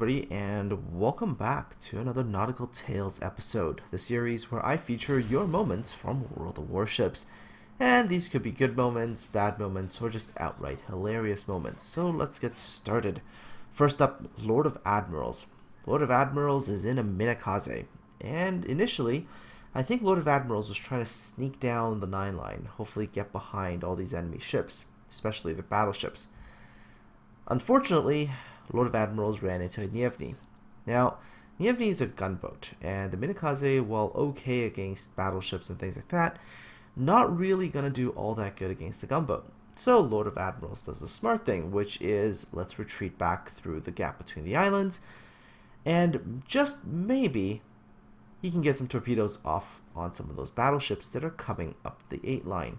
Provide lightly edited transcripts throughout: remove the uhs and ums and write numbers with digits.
everybody, and welcome back to another Nautical Tales episode, the series where I feature your moments from World of Warships. And these could be good moments, bad moments, or just outright hilarious moments. So let's get started. First up, Lord of Admirals. Lord of Admirals is in Umikaze, and initially, I think Lord of Admirals was trying to sneak down the 9 line, hopefully get behind all these enemy ships, especially the battleships. Unfortunately, Lord of Admirals ran into Nievny. Now, Nievny is a gunboat, and the Umikaze, while okay against battleships and things like that, not really going to do all that good against the gunboat. So Lord of Admirals does the smart thing, which is let's retreat back through the gap between the islands, and just maybe he can get some torpedoes off on some of those battleships that are coming up the 8 line.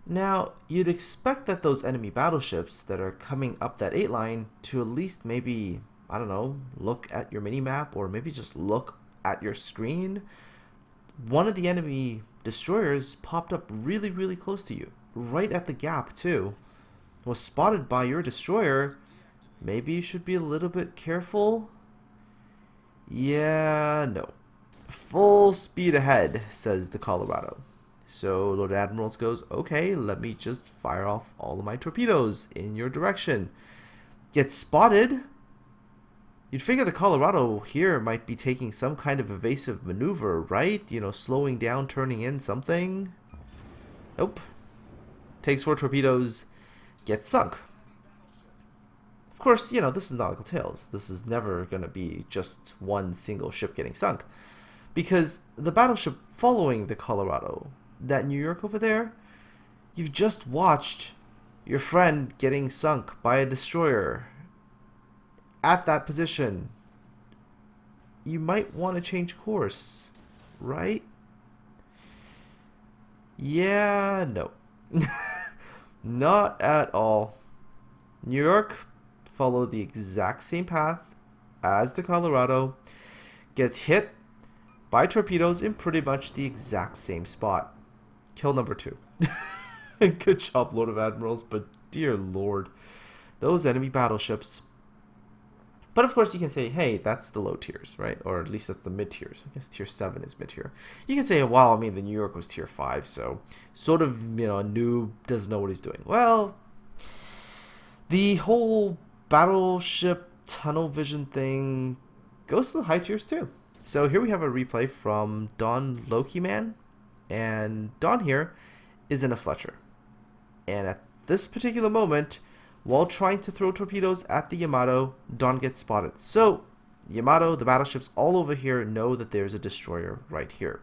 Now, you'd expect that those enemy battleships that are coming up that 8 line to at least maybe, I don't know, look at your mini-map or maybe just look at your screen. One of the enemy destroyers popped up really close to you, right at the gap too. Was spotted by your destroyer. Maybe you should be a little bit careful. Yeah, no. Full speed ahead, says the Colorado. So Lord Admirals goes, okay, let me just fire off all of my torpedoes in your direction. Gets spotted. You'd figure the Colorado here might be taking some kind of evasive maneuver, right? You know, slowing down, turning in, something. Nope. Takes 4 torpedoes, gets sunk. Of course, you know, this is Nautical Tales. This is never going to be just one single ship getting sunk. Because the battleship following the Colorado, that New York over there, you've just watched your friend getting sunk by a destroyer at that position. You might want to change course, right? Yeah, no. Not at all. New York followed the exact same path as the Colorado, gets hit by torpedoes in pretty much the exact same spot. Kill number 2. Good job, Lord of Admirals, but dear lord, those enemy battleships. But of course you can say, hey, that's the low tiers, right? Or at least that's the mid tiers. I guess tier 7 is mid tier. You can say, well, I mean, the New York was tier 5, so sort of, you know, a noob doesn't know what he's doing. Well, the whole battleship tunnel vision thing goes to the high tiers too. So here we have a replay from donlokiman. And Don here is in a Fletcher. And at this particular moment, while trying to throw torpedoes at the Yamato, Don gets spotted. So, Yamato, the battleships all over here know that there's a destroyer right here.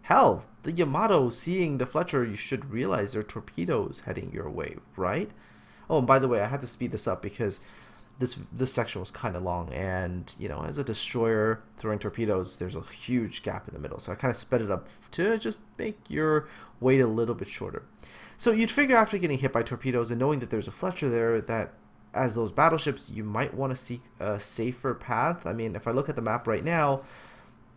Hell, the Yamato seeing the Fletcher, you should realize there are torpedoes heading your way, right? Oh, and by the way, I had to speed this up because this section was kind of long, and you know, as a destroyer throwing torpedoes, there's a huge gap in the middle, so I kind of sped it up to just make your wait a little bit shorter. So you'd figure after getting hit by torpedoes and knowing that there's a Fletcher there, that as those battleships you might want to seek a safer path. I mean, if I look at the map right now,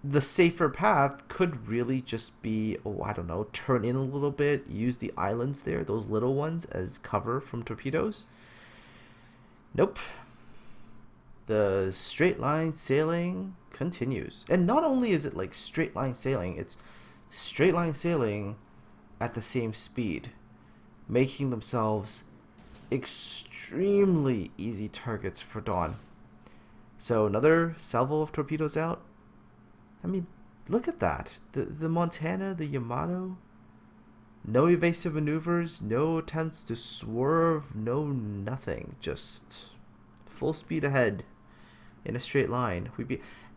the safer path could really just be, oh, I don't know, turn in a little bit, use the islands there, those little ones, as cover from torpedoes. Nope. The straight line sailing continues. And not only is it like straight line sailing, it's straight line sailing at the same speed, making themselves extremely easy targets for Dawn. So another salvo of torpedoes out. I mean, look at that. The Montana, the Yamato, no evasive maneuvers, no attempts to swerve, no nothing. Just full speed ahead in a straight line.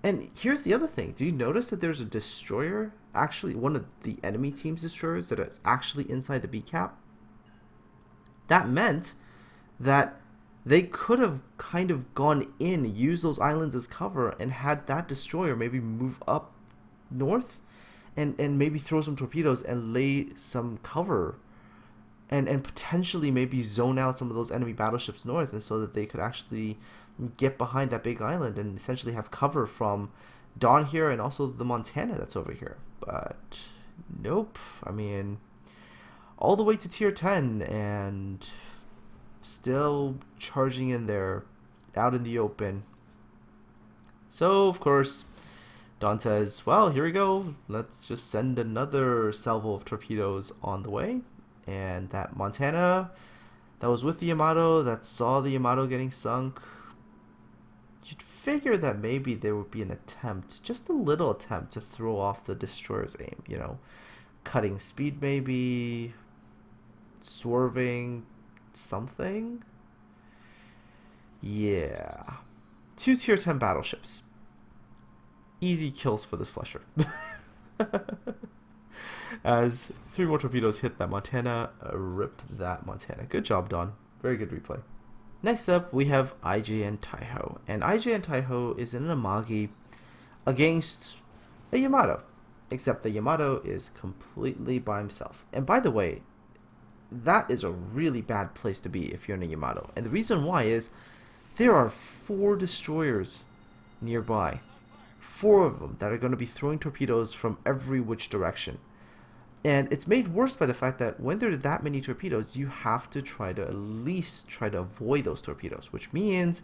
And here's the other thing. Do you notice that there's a destroyer, actually one of the enemy team's destroyers, that is actually inside the B cap? That meant that they could have kind of gone in, used those islands as cover, and had that destroyer maybe move up north and maybe throw some torpedoes and lay some cover and potentially maybe zone out some of those enemy battleships north, and so that they could actually get behind that big island and essentially have cover from Dawn here and also the Montana that's over here. But nope. I mean, all the way to tier 10 and still charging in there out in the open. So, of course, Don says, well, here we go. Let's just send another salvo of torpedoes on the way. And that Montana that was with the Yamato, that saw the Yamato getting sunk, you'd figure that maybe there would be an attempt, just a little attempt, to throw off the destroyer's aim. You know, cutting speed maybe, swerving, something. Yeah. 2 tier 10 battleships. Easy kills for this flesher. As 3 more torpedoes hit that Montana, rip that Montana. Good job, Don. Very good replay. Next up, we have IJN Taiho. And IJN Taiho is in an Amagi against a Yamato. Except the Yamato is completely by himself. And by the way, that is a really bad place to be if you're in a Yamato. And the reason why is there are 4 destroyers nearby. 4 of them that are going to be throwing torpedoes from every which direction. And it's made worse by the fact that when there are that many torpedoes, you have to try to at least try to avoid those torpedoes, which means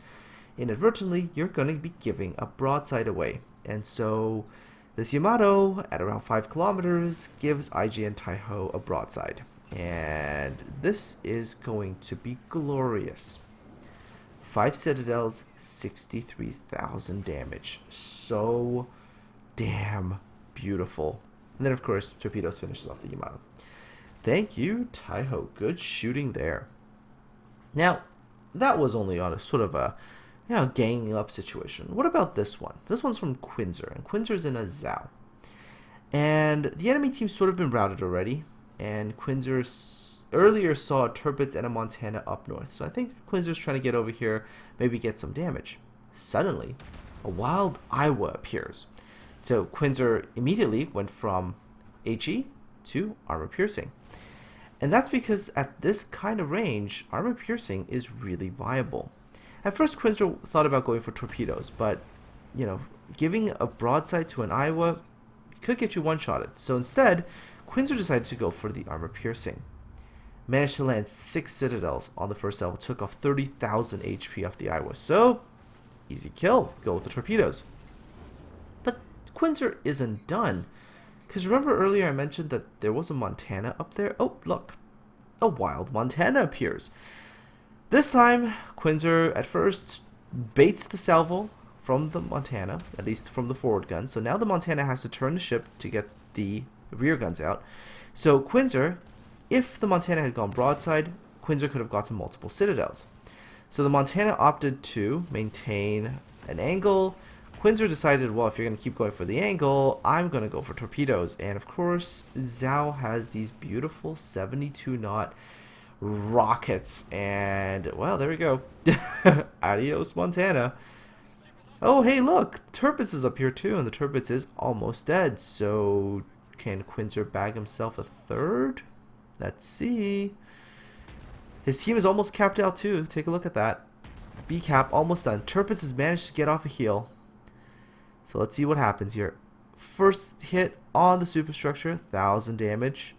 inadvertently you're going to be giving a broadside away. And so this Yamato at around 5 kilometers gives IJN Taiho a broadside. And this is going to be glorious. 5 Citadels, 63,000 damage. So damn beautiful. And then, of course, torpedoes finishes off the Yamato. Thank you, Taiho. Good shooting there. Now, that was only on a sort of a, you know, ganging up situation. What about this one? This one's from Quinzer, and Quinzer's in a Zao. And the enemy team's sort of been routed already, and Quinzer earlier saw a Tirpitz and a Montana up north. So I think Quinzer's trying to get over here, maybe get some damage. Suddenly, a wild Iowa appears. So Quinzer immediately went from HE to armor piercing. And that's because at this kind of range, armor piercing is really viable. At first, Quinzer thought about going for torpedoes, but, you know, giving a broadside to an Iowa could get you one-shotted. So instead, Quinzer decided to go for the armor piercing. Managed to land 6 Citadels on the first level, took off 30,000 HP off the Iowa. So, easy kill. Go with the torpedoes. But Quinzer isn't done. Because remember earlier I mentioned that there was a Montana up there? Oh, look. A wild Montana appears. This time, Quinzer at first baits the salvo from the Montana, at least from the forward gun. So now the Montana has to turn the ship to get the rear guns out. So Quinzer, if the Montana had gone broadside, Quinzer could have gotten multiple Citadels. So the Montana opted to maintain an angle. Quinzer decided, well, if you're going to keep going for the angle, I'm going to go for torpedoes. And of course, Zao has these beautiful 72-knot rockets. And, well, there we go. Adios, Montana. Oh, hey, look. Tirpitz is up here, too. And the Tirpitz is almost dead. So, can Quinzer bag himself a third? Let's see. His team is almost capped out, too. Take a look at that. B cap, almost done. Tirpitz has managed to get off a heel. So let's see what happens here. First hit on the superstructure, 1,000 damage.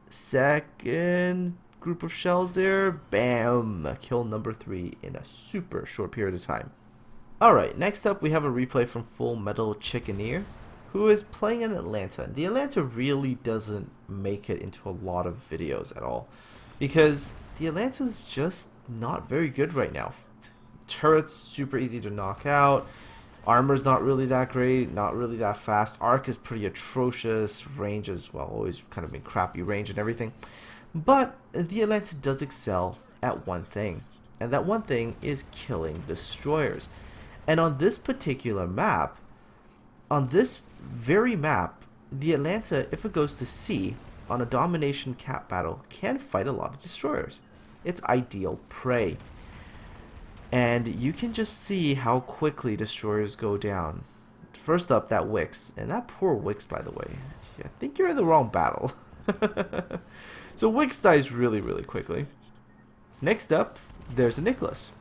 Second group of shells there, bam! Kill number 3 in a super short period of time. Alright, next up we have a replay from FullMetalChickeneer, who is playing in Atlanta. The Atlanta really doesn't make it into a lot of videos at all, because the Atlanta's just not very good right now. Turrets, super easy to knock out. Armor's not really that great, not really that fast. Arc is pretty atrocious. Range is, well, always kind of been crappy range and everything. But the Atlanta does excel at one thing, and that one thing is killing destroyers. And on this particular map, on this very map, the Atlanta, if it goes to sea on a domination cap battle, can fight a lot of destroyers. It's ideal prey. And you can just see how quickly destroyers go down. First up, that Wix. And that poor Wix, by the way. I think you're in the wrong battle. So Wix dies really, really quickly. Next up, there's a Nicholas.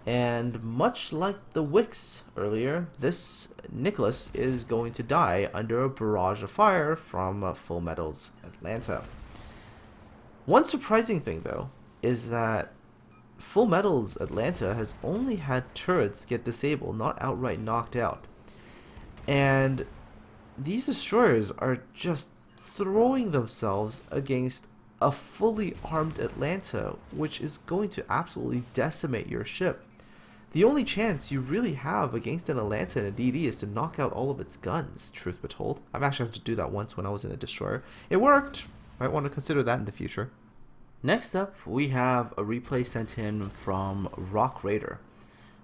And much like the Wix earlier, this Nicholas is going to die under a barrage of fire from FullMetal's Atlanta. One surprising thing, though, is that Full Metal's Atlanta has only had turrets get disabled, not outright knocked out. And these destroyers are just throwing themselves against a fully armed Atlanta, which is going to absolutely decimate your ship. The only chance you really have against an Atlanta and a DD is to knock out all of its guns, truth be told. I've actually had to do that once when I was in a destroyer. It worked. Might want to consider that in the future. Next up, we have a replay sent in from Rock Raider.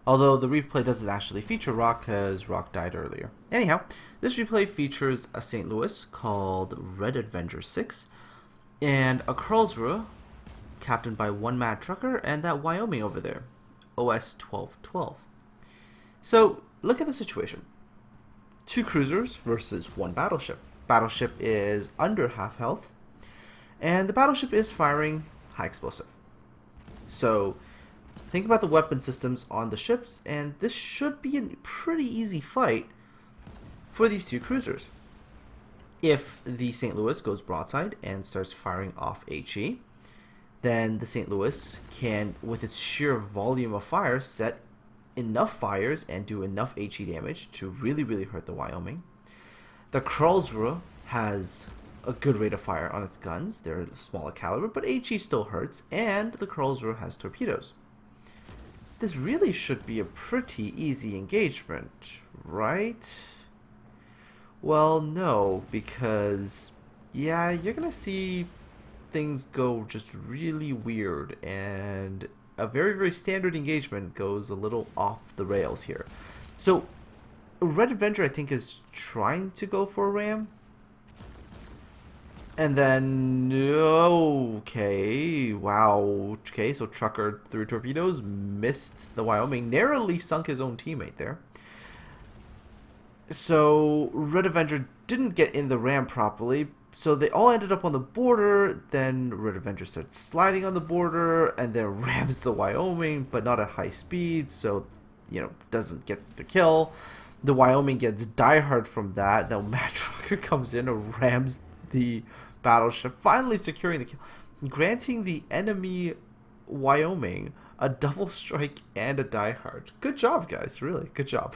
Although the replay doesn't actually feature Rock because Rock died earlier. Anyhow, this replay features a St. Louis called Red Avenger 6 and a Karlsruhe captained by one mad trucker and that Wyoming over there, OS 1212. So look at the situation. 2 cruisers versus 1 battleship. Battleship is under half health and the battleship is firing high explosive. So think about the weapon systems on the ships, and this should be a pretty easy fight for these 2 cruisers. If the St. Louis goes broadside and starts firing off HE, then the St. Louis can, with its sheer volume of fire, set enough fires and do enough HE damage to really hurt the Wyoming. The Karlsruhe has a good rate of fire on its guns. They're smaller caliber, but HE still hurts, and the Karlsruhe has torpedoes. This really should be a pretty easy engagement, right? Well, no, because, yeah, you're gonna see things go just really weird, and a very standard engagement goes a little off the rails here. So, Red Avenger, I think, is trying to go for a ram. And then, okay, wow, okay, so Trucker threw torpedoes, missed the Wyoming, narrowly sunk his own teammate there. So, Red Avenger didn't get in the ram properly, so they all ended up on the border. Then Red Avenger starts sliding on the border, and then rams the Wyoming, but not at high speed, so, you know, doesn't get the kill. The Wyoming gets diehard from that, then Mad Trucker comes in and rams the battleship, finally securing the kill, granting the enemy Wyoming a double strike and a diehard. Good job, guys, really, good job.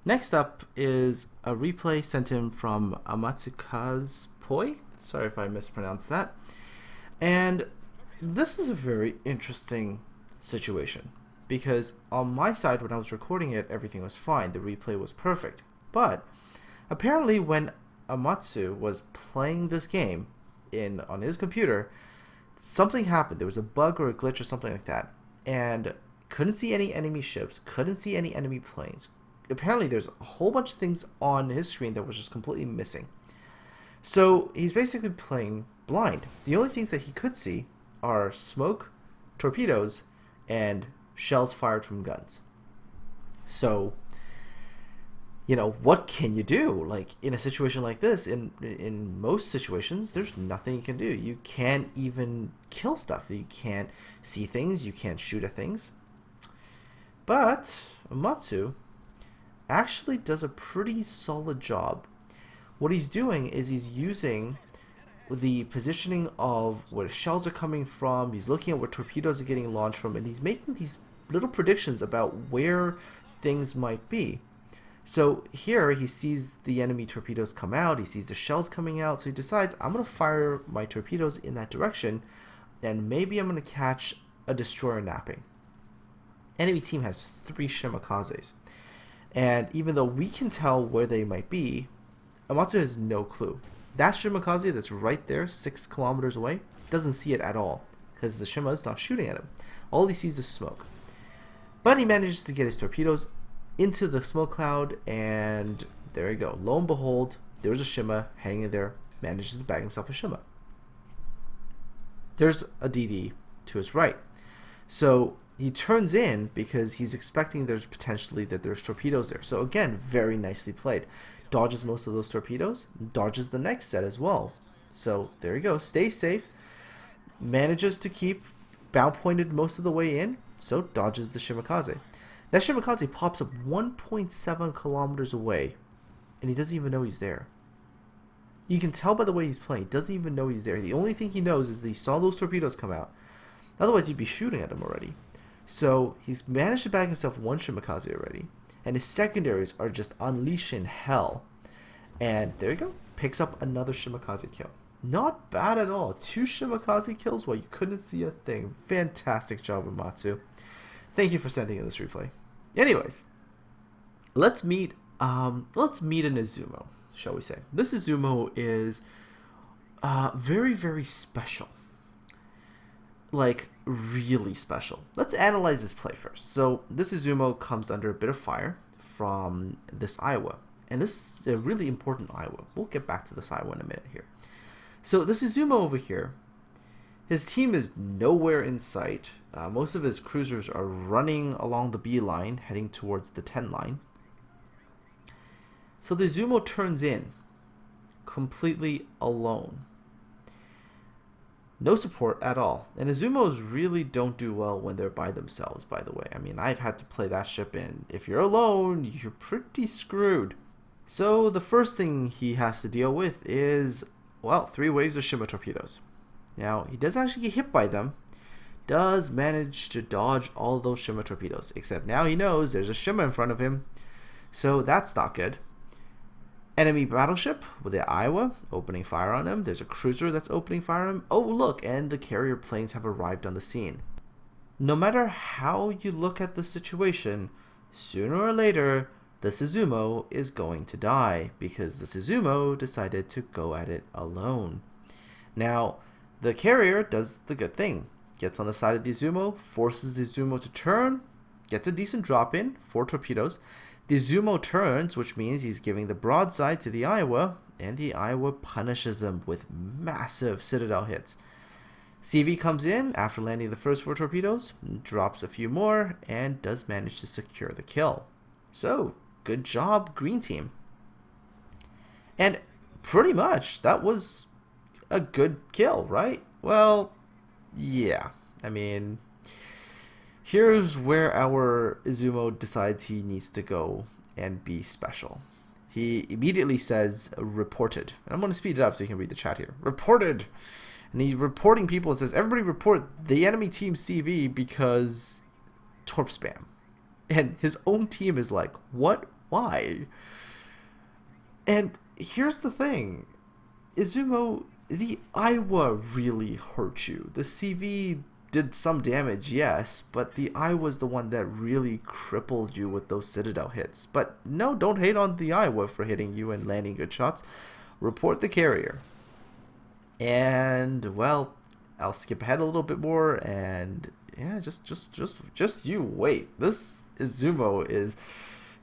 Next up is a replay sent in from Umikaze Terror. Sorry if I mispronounced that. And this is a very interesting situation, because on my side, when I was recording it, everything was fine. The replay was perfect. But apparently when Amatsu was playing this game on his computer, something happened. There was a bug or a glitch or something like that, and couldn't see any enemy ships, couldn't see any enemy planes. Apparently there's a whole bunch of things on his screen that was just completely missing. So he's basically playing blind. The only things that he could see are smoke, torpedoes, and shells fired from guns. So, you know, what can you do? Like, in a situation like this, in most situations, there's nothing you can do. You can't even kill stuff. You can't see things. You can't shoot at things. But Amatsu actually does a pretty solid job. What he's doing is he's using the positioning of where shells are coming from. He's looking at where torpedoes are getting launched from, and he's making these little predictions about where things might be. So here he sees the enemy torpedoes come out, he sees the shells coming out, so he decides, I'm going to fire my torpedoes in that direction, and maybe I'm going to catch a destroyer napping. Enemy team has 3 Shimikazes, and even though we can tell where they might be, Amatsu has no clue. That Shimikaze that's right there, 6 kilometers away, doesn't see it at all, because the Shima is not shooting at him. All he sees is smoke. But he manages to get his torpedoes into the smoke cloud, and there you go. Lo and behold, there's a Shima hanging there, manages to bag himself a Shima. There's a DD to his right. So he turns in because he's expecting there's torpedoes there. So again, very nicely played. Dodges most of those torpedoes, dodges the next set as well. So there you go. Stays safe, manages to keep bow pointed most of the way in, so dodges the Shimikaze. That Shimikaze pops up 1.7 kilometers away, and he doesn't even know he's there. You can tell by the way he's playing. He doesn't even know he's there. The only thing he knows is that he saw those torpedoes come out, Otherwise, you'd be shooting at him already. So he's managed to bag himself one Shimikaze already, and his secondaries are just unleashing hell. And there you go, picks up another Shimikaze kill. Not bad at all. 2 Shimikaze kills while you couldn't see a thing. Fantastic job, Umatsu. Thank you for sending in this replay. Anyways, let's meet an Izumo, shall we say. This Izumo is very, very special. Like, really special. Let's analyze this play first. So, this Izumo comes under a bit of fire from this Iowa. And this is a really important Iowa. We'll get back to this Iowa in a minute here. So, this Izumo over here, his team is nowhere in sight. Most of his cruisers are running along the B line, heading towards the 10 line. So, the Izumo turns in completely alone. No support at all. And Izumos really don't do well when they're by themselves, by the way. I mean, I've had to play that ship in. If you're alone, you're pretty screwed. So the first thing he has to deal with is, well, 3 waves of Shima torpedoes. Now, he does actually get hit by them. Does manage to dodge all those Shima torpedoes. Except now he knows there's a Shima in front of him. So that's not good. Enemy battleship with the Iowa opening fire on him. There's a cruiser that's opening fire on him. Oh, look, and the carrier planes have arrived on the scene. No matter how you look at the situation, sooner or later, the Izumo is going to die because the Izumo decided to go at it alone. Now, the carrier does the good thing. Gets on the side of the Izumo, forces the Izumo to turn, gets a decent drop in, 4 torpedoes. The Izumo turns, which means he's giving the broadside to the Iowa, and the Iowa punishes him with massive Citadel hits. CV comes in after landing the first 4 torpedoes, drops a few more, and does manage to secure the kill. So, good job, Green Team. And pretty much, that was a good kill, right? Well, yeah. I mean, here's where our Izumo decides he needs to go and be special. He immediately says, reported. And I'm going to speed it up so you can read the chat here. Reported! And he's reporting people and says, everybody report the enemy team CV because torp spam. And his own team is like, what? Why? And here's the thing. Izumo, the Iowa really hurt you. The CV did some damage, yes, but the Iowa's the one that really crippled you with those Citadel hits. But no, don't hate on the Iowa for hitting you and landing good shots. Report the carrier. And, well, I'll skip ahead a little bit more, and yeah, just you wait. This Izumo is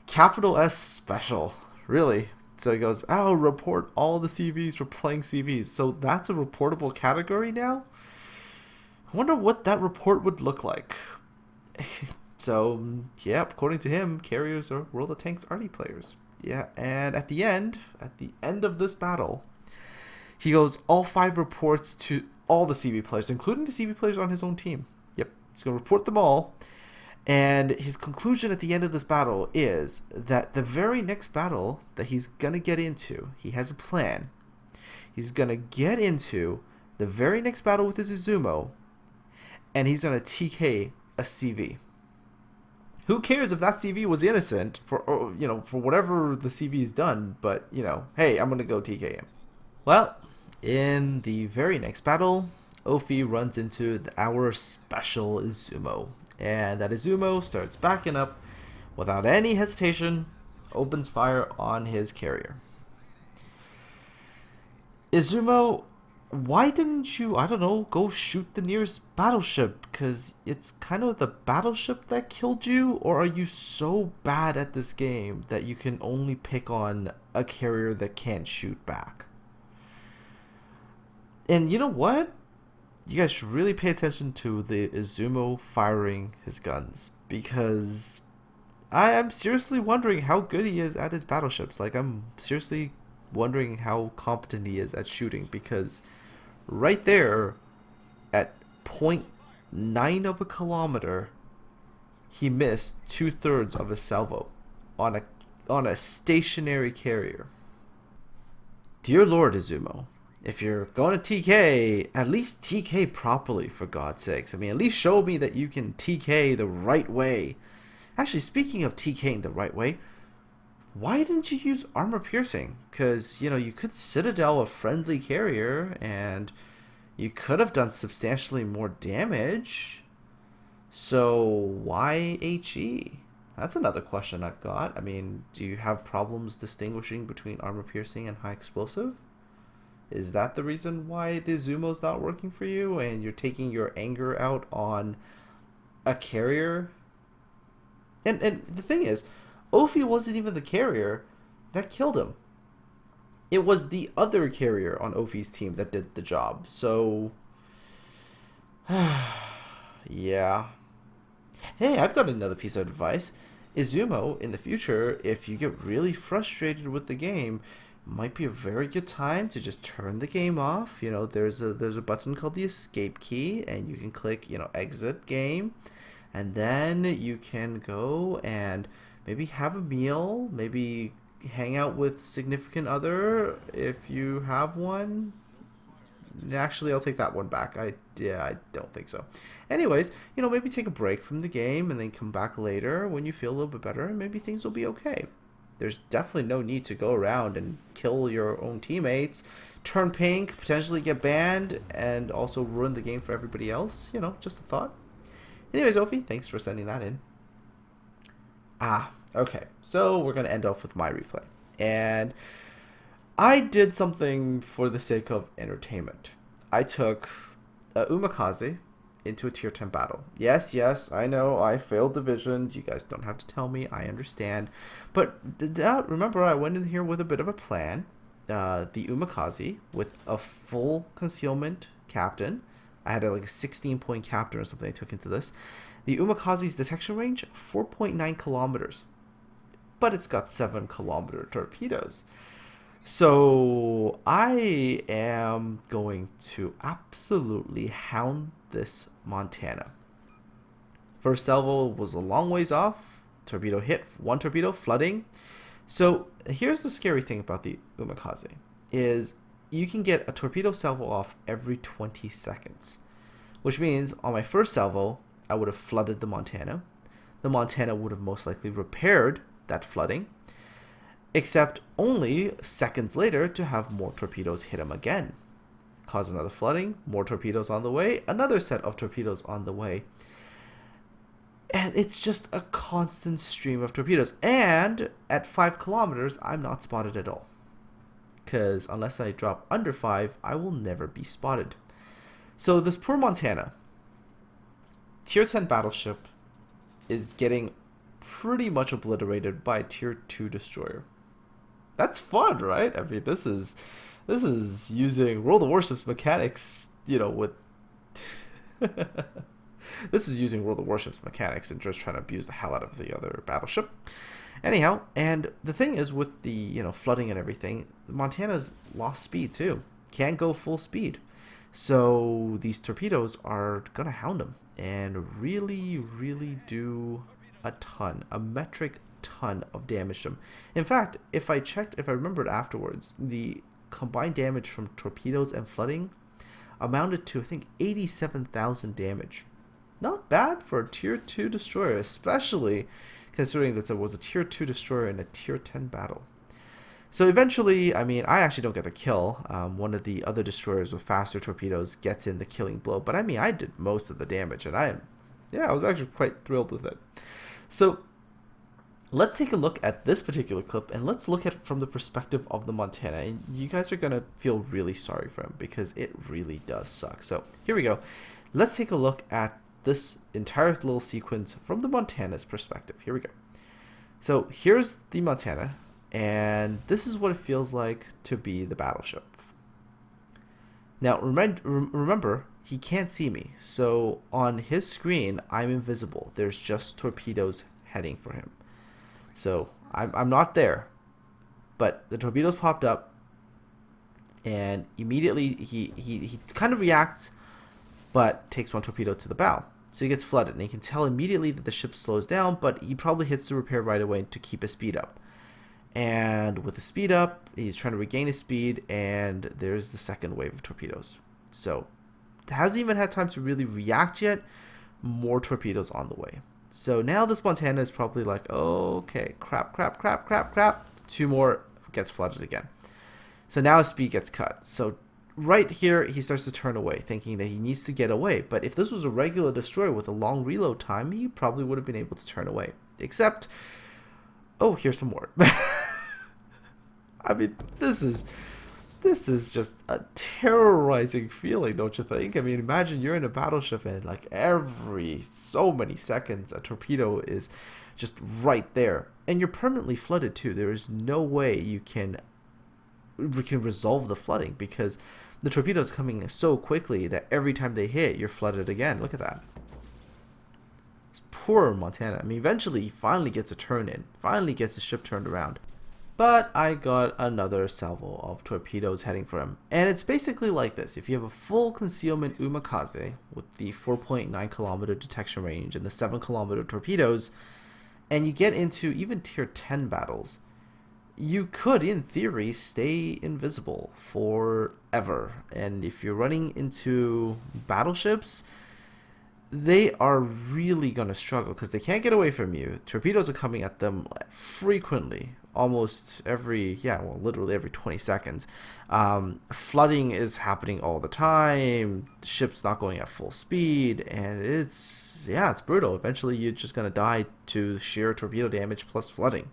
capital S special, really. So he goes, oh, report all the CVs for playing CVs. So that's a reportable category now? I wonder what that report would look like. So, yeah, according to him, carriers are World of Tanks arty players. Yeah, and at the end of this battle, he goes all 5 reports to all the CV players, including the CV players on his own team. Yep, he's going to report them all. And his conclusion at the end of this battle is that the very next battle that he's going to get into, he has a plan. He's going to get into the very next battle with his Izumo, and he's going to TK a CV. Who cares if that CV was innocent for whatever the CV's done, but, hey, I'm going to go TK him. Well, in the very next battle, Ofi runs into our special Izumo. And that Izumo starts backing up without any hesitation, opens fire on his carrier. Izumo, why didn't you, I don't know, go shoot the nearest battleship? Because it's kind of the battleship that killed you? Or are you so bad at this game that you can only pick on a carrier that can't shoot back? And you know what? You guys should really pay attention to the Izumo firing his guns, because I'm seriously wondering how good he is at his battleships. Like, I'm seriously wondering how competent he is at shooting, because right there at 0.9 of a kilometer, he missed 2/3 of a salvo on a stationary carrier. Dear Lord Izumo, if you're going to TK, at least TK properly, for God's sakes. I mean, at least show me that you can TK the right way. Actually, speaking of TKing the right way, why didn't you use armor piercing? Because, you know, you could Citadel a friendly carrier, and you could have done substantially more damage. So, why HE? That's another question I've got. I mean, do you have problems distinguishing between armor piercing and high explosive? Is that the reason why the Izumo's not working for you, and you're taking your anger out on a carrier? And the thing is, Ophi wasn't even the carrier that killed him. It was the other carrier on Ophi's team that did the job. So, yeah. Hey, I've got another piece of advice. Izumo, in the future, if you get really frustrated with the game, might be a very good time to just turn the game off. You know, there's a button called the escape key, and you can click, you know, exit game. And then you can go and maybe have a meal, maybe hang out with significant other if you have one. Actually, I'll take that one back. I don't think so. Anyways, you know, maybe take a break from the game and then come back later when you feel a little bit better, and maybe things will be okay. There's definitely no need to go around and kill your own teammates, turn pink, potentially get banned, and also ruin the game for everybody else. You know, just a thought. Anyways, Ophi, thanks for sending that in. Okay. So we're going to end off with my replay. And I did something for the sake of entertainment. I took Umikaze into a tier 10 battle. Yes, I know I failed division. You guys don't have to tell me. I understand. But remember, I went in here with a bit of a plan. The Umikaze with a full concealment captain. I had like a 16-point captain or something I took into this. The Umikaze's detection range, 4.9 kilometers. But it's got 7-kilometer torpedoes. So I am going to absolutely hound this Montana. First salvo was a long ways off. Torpedo hit, 1 torpedo, flooding. So here's the scary thing about the Umikaze, is you can get a torpedo salvo off every 20 seconds. Which means on my first salvo, I would have flooded the Montana. The Montana would have most likely repaired that flooding, except only seconds later to have more torpedoes hit him again. Cause another flooding, more torpedoes on the way, another set of torpedoes on the way. And it's just a constant stream of torpedoes. And at 5 kilometers, I'm not spotted at all. Because unless I drop under 5, I will never be spotted. So this poor Montana, tier 10 battleship, is getting pretty much obliterated by a tier 2 destroyer. That's fun, right? I mean, this is using World of Warships mechanics, you know, with this is using World of Warships mechanics and just trying to abuse the hell out of the other battleship. Anyhow, and the thing is with the, you know, flooding and everything, Montana's lost speed too. Can't go full speed. So these torpedoes are gonna hound them and really, really do a metric ton of damage to them. In fact, if I remembered afterwards, the combined damage from torpedoes and flooding amounted to, I think, 87,000 damage. Not bad for a tier 2 destroyer, especially considering that it was a tier 2 destroyer in a tier 10 battle. So eventually, I mean, I actually don't get the kill. One of the other destroyers with faster torpedoes gets in the killing blow. But I mean, I did most of the damage, and I was actually quite thrilled with it. So let's take a look at this particular clip, and let's look at it from the perspective of the Montana. And you guys are going to feel really sorry for him, because it really does suck. So here we go. Let's take a look at this entire little sequence from the Montana's perspective. Here we go. So here's the Montana. And this is what it feels like to be the battleship. Now, remember, he can't see me. So on his screen, I'm invisible. There's just torpedoes heading for him. So I'm not there. But the torpedoes popped up. And immediately he kind of reacts, but takes 1 torpedo to the bow. So he gets flooded. And you can tell immediately that the ship slows down, but he probably hits the repair right away to keep his speed up. And with the speed up, he's trying to regain his speed, and there's the second wave of torpedoes. So hasn't even had time to really react yet. More torpedoes on the way. So now this Montana is probably like, okay, crap. 2 more, gets flooded again. So now his speed gets cut. So right here, he starts to turn away, thinking that he needs to get away. But if this was a regular destroyer with a long reload time, he probably would have been able to turn away. Except, oh, here's some more. I mean, this is just a terrorizing feeling, don't you think? I mean, imagine you're in a battleship and like every so many seconds a torpedo is just right there, and you're permanently flooded too. There is no way you can resolve the flooding, because the torpedoes coming so quickly that every time they hit, you're flooded again. Look at that. Poor Montana. I mean, eventually he finally gets a turn in, finally gets the ship turned around. But I got another salvo of torpedoes heading for him. And it's basically like this. If you have a full concealment Umikaze with the 4.9 kilometer detection range and the 7 kilometer torpedoes, and you get into even tier 10 battles, you could, in theory, stay invisible forever. And if you're running into battleships, they are really going to struggle because they can't get away from you. Torpedoes are coming at them frequently, almost every, literally every 20 seconds. Flooding is happening all the time. The ship's not going at full speed, and it's brutal. Eventually, you're just going to die to sheer torpedo damage plus flooding.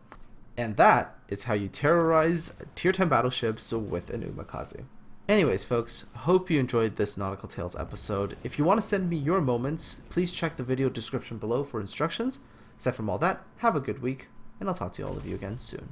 And that is how you terrorize tier 10 battleships with an Umikaze. Anyways, folks, hope you enjoyed this Nautical Tales episode. If you want to send me your moments, please check the video description below for instructions. Aside from all that, have a good week, and I'll talk to all of you again soon.